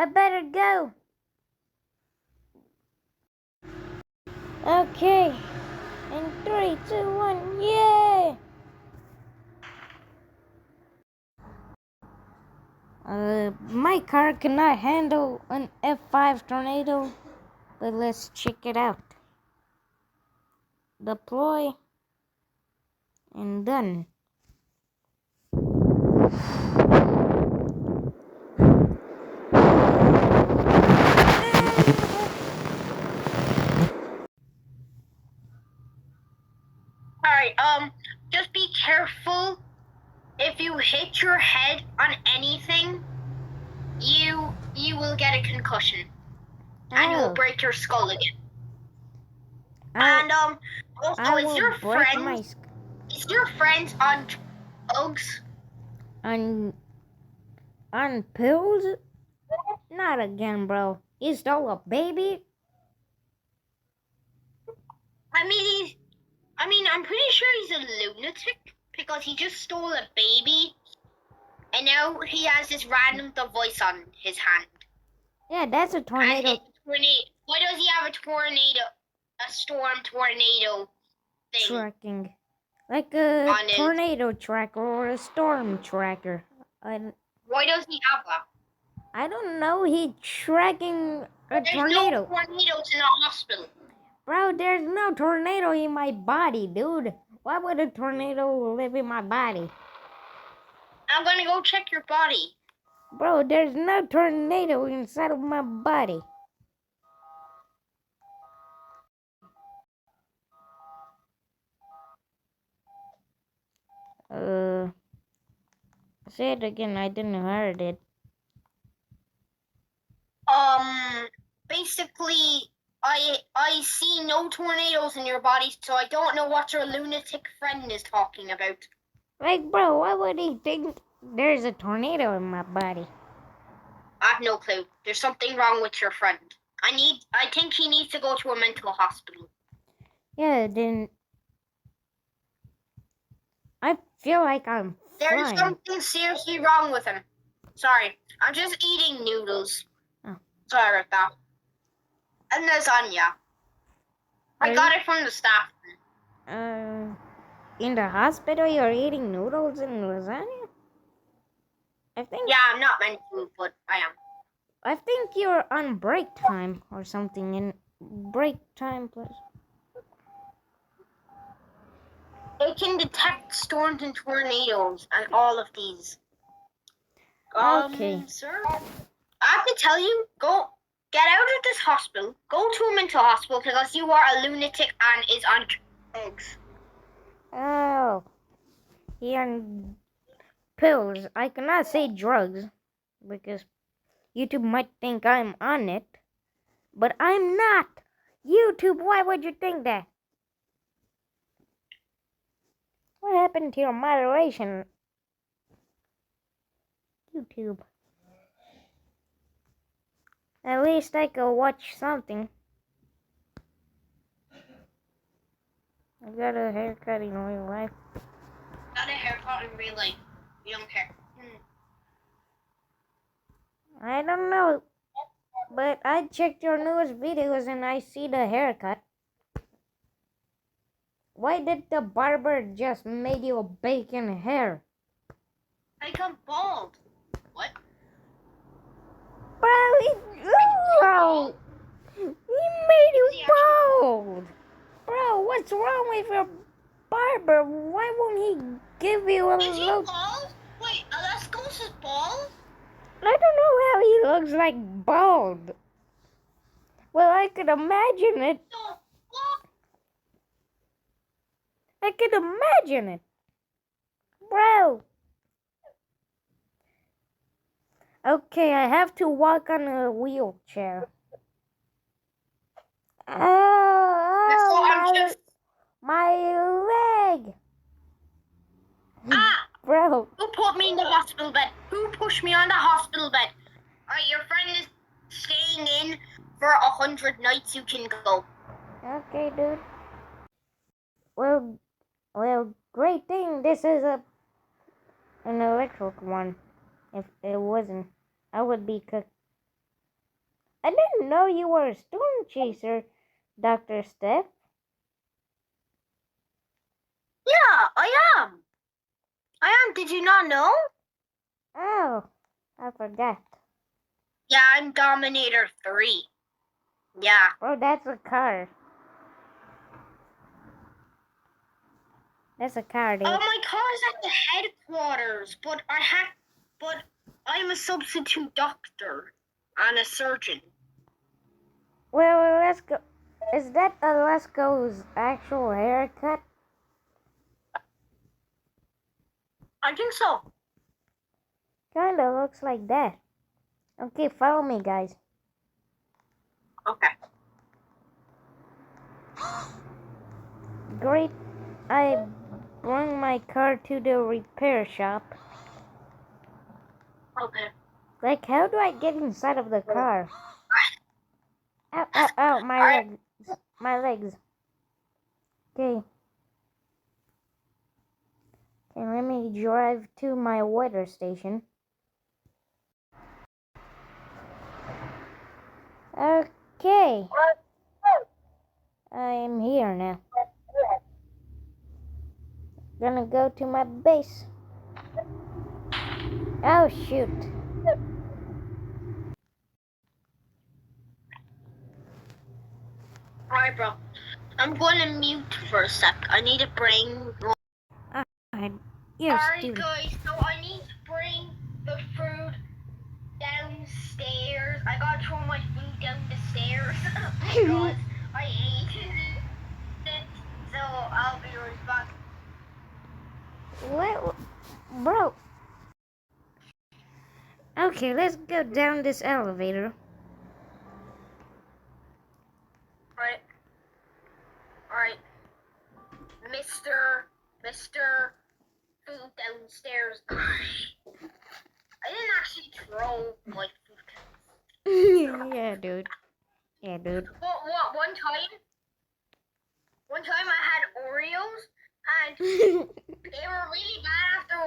I better go. Okay. In 3, 2, 1, yeah! My car cannot handle an F5 tornado, but let's check it out. Deploy and done. Alright, just be careful. If you hit your head on anything, you will get a concussion. And you'll break your skull again. Also, is your friend on drugs? On pills? Not again, bro. He stole a baby? I mean, I'm pretty sure he's a lunatic because he just stole a baby, and now he has this random device on his hand. Yeah, that's a tornado. Why does he have a storm tornado thing? Tracking. Like a tornado tracker or a storm tracker. Why does he have that? I don't know. He's tracking a tornado. There's no tornadoes in the hospital. Bro, there's no tornado in my body, dude. Why would a tornado live in my body? I'm gonna go check your body. Bro, there's no tornado inside of my body. Say it again. I didn't hear it. Basically, I see no tornadoes in your body, so I don't know what your lunatic friend is talking about. Like, bro, why would he think there's a tornado in my body? I have no clue. There's something wrong with your friend. I think he needs to go to a mental hospital. Yeah, then I feel like I'm There's fine. something seriously wrong with him. Sorry, I'm just eating noodles. Oh. Sorry about that. And lasagna. I got it from the staff. In the hospital you're eating noodles and lasagna? I think. Yeah, I'm not meant to, but I am. I think you're on break time or something. In break time, please. It can detect storms and tornadoes and all of these. Okay. Sir, I have to tell you, get out of this hospital. Go to a mental hospital because you are a lunatic and is on drugs. Oh. He on pills. I cannot say drugs because YouTube might think I'm on it. But I'm not. YouTube, why would you think that? What happened to your moderation? YouTube. At least I could watch something. I got a haircut in real life. Got a haircut in real life. You don't care. I don't know. But I checked your newest videos and I see the haircut. Why did the barber just make you a bacon hair? I got bald. What? Bro, he made you bald. Bro, what's wrong with your barber? Why won't he give you a look? Is he bald? Wait, Alaskos is bald? I don't know how he looks like bald. Well, I could imagine it. No, what? I could imagine it. Bro. Okay, I have to walk on a wheelchair. Oh, my leg. Ah! Bro. Who put me in the hospital bed? Who pushed me on the hospital bed? Alright, your friend is staying in for 100 nights. You can go. Okay, dude. Well, great thing this is an electric one. If it wasn't, I would be cooked. I didn't know you were a storm chaser, Dr. Steph. Yeah, I am. I am. Did you not know? Oh, I forgot. Yeah, I'm Dominator 3. Yeah. Oh, that's a car. That's a car, dude. Oh, my car's at the headquarters, but I'm a substitute doctor and a surgeon. Well, let's go. Is that Alasko's actual haircut? I think so. Kinda looks like that. Okay, follow me, guys. Okay. Great. I brought my car to the repair shop. Okay. Like, how do I get inside of the car? Ow, ow, ow, my legs. My legs. Okay. Okay, let me drive to my weather station. Okay. I am here now. Gonna go to my base. Oh, shoot. Alright, bro. I'm going to mute for a sec. I need to bring... You're Alright, stupid. guys. So I need to bring the food downstairs. I gotta throw my food down the stairs because I ate it. So I'll be right back. What? Bro. Okay, let's go down this elevator. Alright. Mr. Food downstairs. I didn't actually throw my food. Yeah, dude. Yeah, dude. What? One time I had Oreos and they were really bad after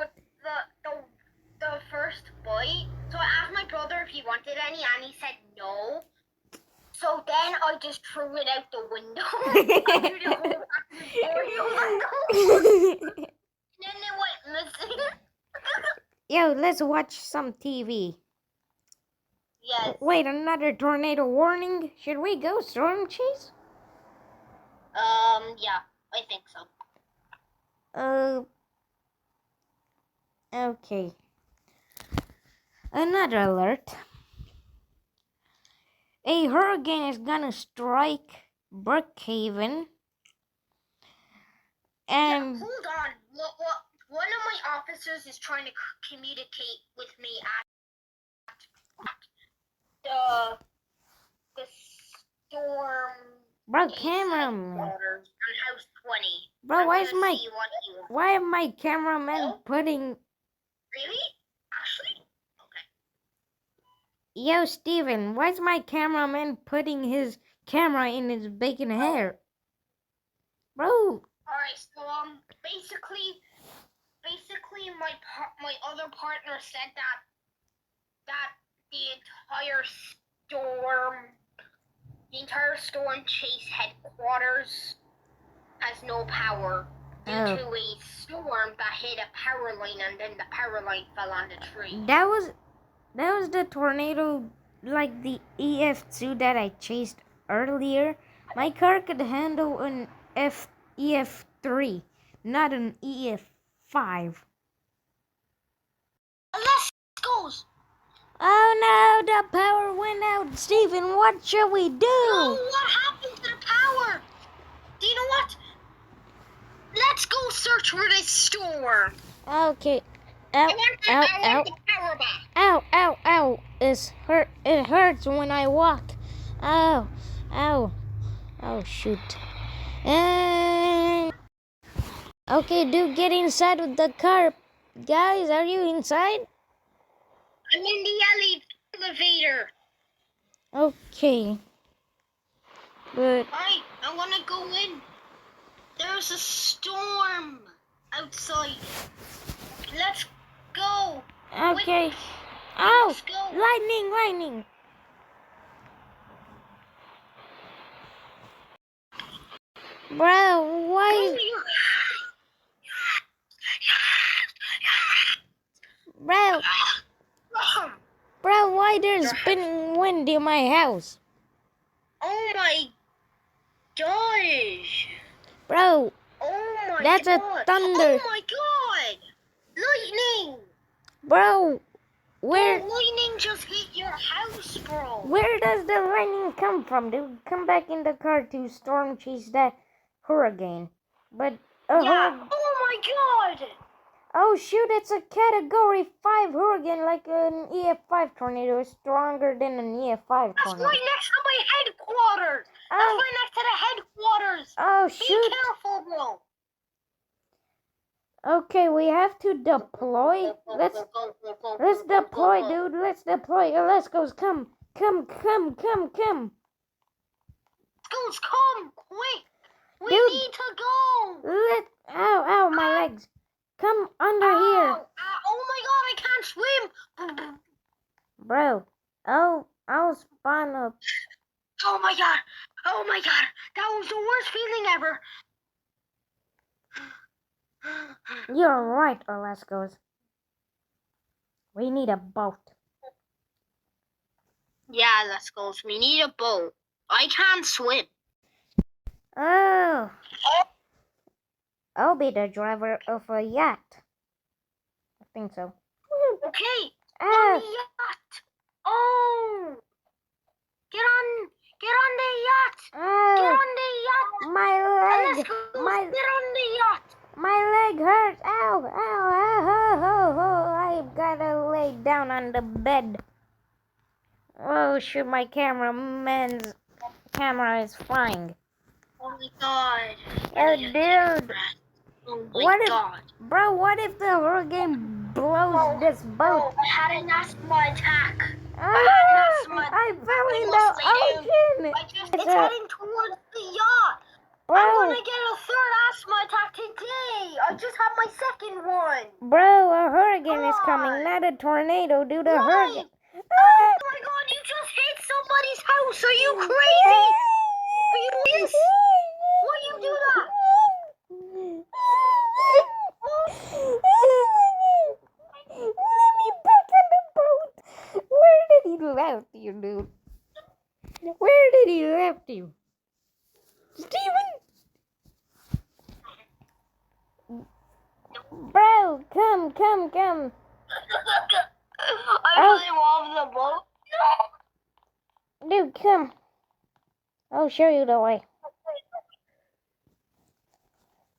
the first bite. So I asked my brother if he wanted any and he said no. So then I just threw it out the window. I threw the whole pack of Oreos and then they went missing. Yo, let's watch some TV. Yes. Wait, another tornado warning? Should we go storm chase? Yeah, I think so. Okay. Another alert. A hurricane is gonna strike Brookhaven. And yeah, hold on. Look, one of my officers is trying to communicate with me at the storm. bro, cameraman. On house 20. Bro, why am my cameraman Hello? putting? Really? Actually? Okay. Yo, Steven, why is my cameraman putting his camera in his bacon hair? Bro. Alright, so basically my other partner said that the entire storm chase headquarters has no power due to a storm that hit a power line and then the power line fell on the tree. That was the tornado, like the EF2 that I chased earlier. My car could handle an EF3, not an EF5. Let's go! Oh no, the power went out. Steven, what should we do? Oh, what happened to the power? Do you know what? Let's go search for this storm. Okay. Ow, I want the power back. Ow, ow, ow. It hurts when I walk. Ow, ow. Oh, shoot. Okay, dude, get inside with the car. Guys, are you inside? I'm in the elevator. Okay. But I want to go in. There's a storm outside. Let's go. okay. Quick. Oh, Let's go. lightning. Bro, why? Bro, bro, why there's spinning wind in my house? Oh my gosh. Bro, Oh my that's a god. thunder. Oh my god. Lightning. Bro, Where? where Lightning just hit your house, bro. where does the lightning come from, dude? Come back in the car to storm chase that hurricane. But Yeah. Oh my god. oh shoot, it's a category 5 hurricane, like an EF5 tornado. It's stronger than an EF5 That's tornado. right next to my headquarters. That's Oh, right next to the headquarters. oh Be shoot. careful, bro. Okay, we have to deploy. Let's deploy, dude. Let's deploy. Let's go. Come. Schools, come quick. We Dude. need to go. Ow, my legs. Come under here. Oh my god, I can't swim. Bro. Oh, I'll spawn up. Oh my god. Oh my god. That was the worst feeling ever. You're right, Alaskos. We need a boat. Yeah, let's go. We need a boat. I can't swim. Oh. I'll be the driver of a yacht. I think so. Okay. Ah. On the yacht. Oh. Get on the yacht. Get Oh. on the yacht. My leg. Let's go. My Get on the yacht. My leg hurts. Ow. I've gotta lay down on the bed. Oh shoot, my cameraman's camera is flying. Oh my god. Oh dude. Oh my god. Bro, what if the hurricane blows this boat? I had an asthma attack. I fell in the ocean. It's heading towards the yacht. Bro, I'm gonna get a third asthma attack today. I just had my second one. bro, a hurricane is coming, not a tornado, dude. A hurricane. Oh my god, you just hit somebody's house. Are you crazy? Are you this? Why you do that? Let me back on the boat. Where did he left you, dude? Where did he left you? Steven? Bro, come. I really love the boat. Dude, come. I'll show you the way.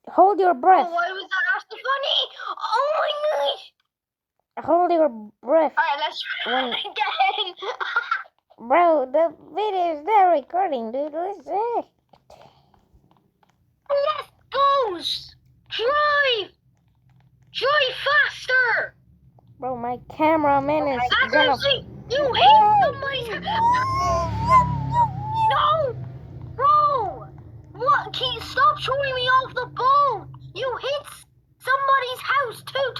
Hold your breath. Oh, why was that actually funny? Oh my gosh. Hold your breath. Alright, let's try it again. Bro, the video is not recording, dude. Let's see. Let's go. Drive faster. Bro, my cameraman is That's gonna... actually, you hit somebody's. No, bro. What? Stop showing me off the boat. You hit somebody's house 2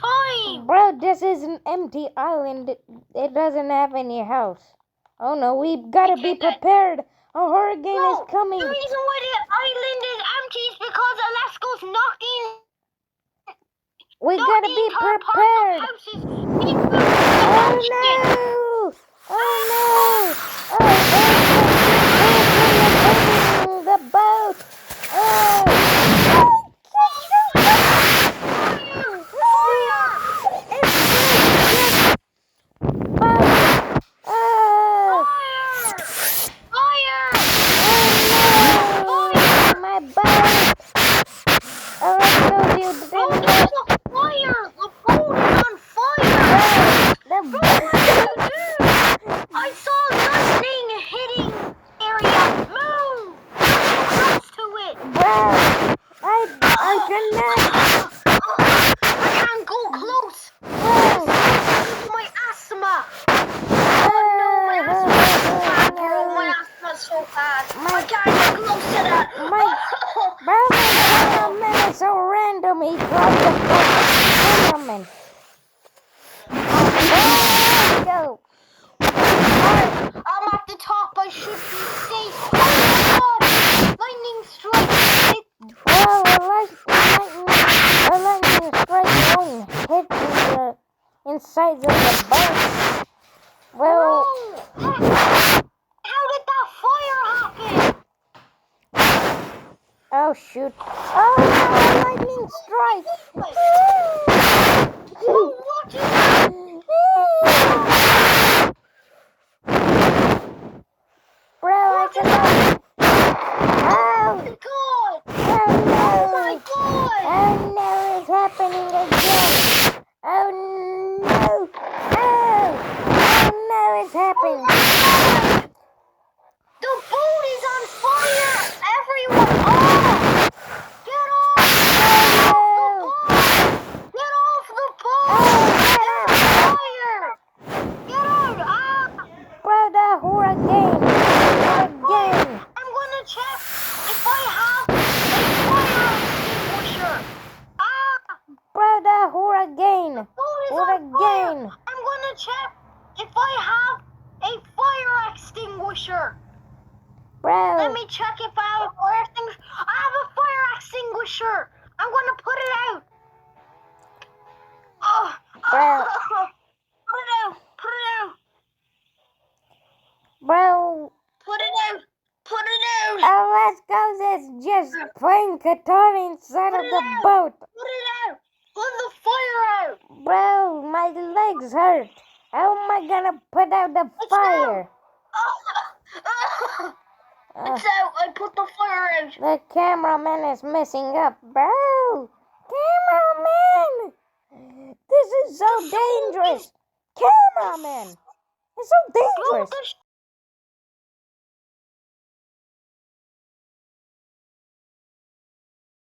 times. Bro, this is an empty island. It doesn't have any house. Oh no, we gotta be prepared. A hurricane is coming. The reason why the island is empty is because Alaska's knocking. We gotta be prepared. Oh no! The boat! My boat! Oh, I told you the Fire! The boat is on fire! I saw lightning hitting area. Move! Close to it. Bro, I cannot. I can't go close. Bro. My asthma. My asthma's so bad. I can't get close to that. Bro, my cameraman is so random. He dropped the cameraman. Let's go. I'm at the top. I should be safe. Oh my god! Lightning strike. sides of the boat. Well, How did that fire happen? oh shoot. Oh no, lightning strike! Oh, what is that? Bro, I cannot. Oh Oh, my god! oh Oh my no! god! Oh no, it's happening again! Oh no! Oh no, it's Oh happening! my god! The boat is on fire! Everyone off! Get off! Oh Get off the boat! Oh, It's on fire! Get out! Ah! no! Bro, the hurricane! Hurricane! I'm gonna check if I have a fire extinguisher. Ah! Bro, the hurricane! Boat is on fire! Hurricane! I'm gonna check if I have a fire extinguisher. Bro! Let me check if I have a fire extinguisher. I have a fire extinguisher. I'm gonna put it out. Oh, Bro. Put it out. Put it out. Bro! Put it out. Put it out. Alaska's is just playing guitar inside of the boat! Put it out. Put the fire out. Bro, my legs hurt! How am I gonna put out the fire? It's out. I put the fire out. The cameraman is messing up, bro! Cameraman! This is so dangerous! Cameraman! It's so Blow dangerous! the